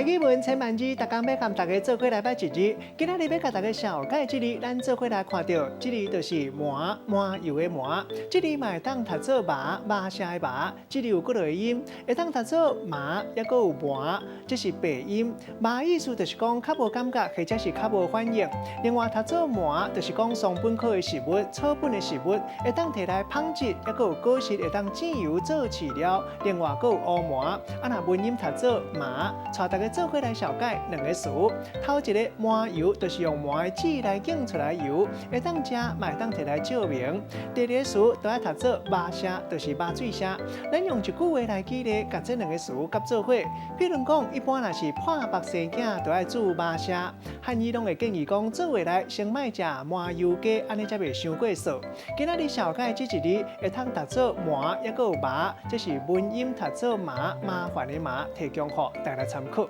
语文千万字，大家要跟大家做伙来拜一日。今仔日要甲大家小解这里，咱做伙来看到，这里就是麻，麻油的麻。这里嘛会当读做麻，麻声的麻。这里有几个音，会当读做麻，也阁有麻，这是白音。麻意思就是讲较无感觉，或者是较无反应。另外读做麻，就是讲松本科的食物、草本的食物，会当摕来烹制，也阁有果实会当煎油做饲料。另外阁有乌麻，若文音读做麻。带大家做伙来小解两个词。头一个麻油，就是用麻的籽来浸出来油，会当食，嘛会当摕来照明。第二个词就要读做麻声，就是麻水声。咱用一句话来举例，甲这两个词夹做伙。比如讲，一般若是破腹生囝，就要煮麻声。汉语拢会建议讲，做回来先莫食麻油鸡，安尼才袂伤过燥。今仔日小解这一日会通读做麻，也阁有麻，这是文音读做麻，麻烦的麻，提供予大家参考。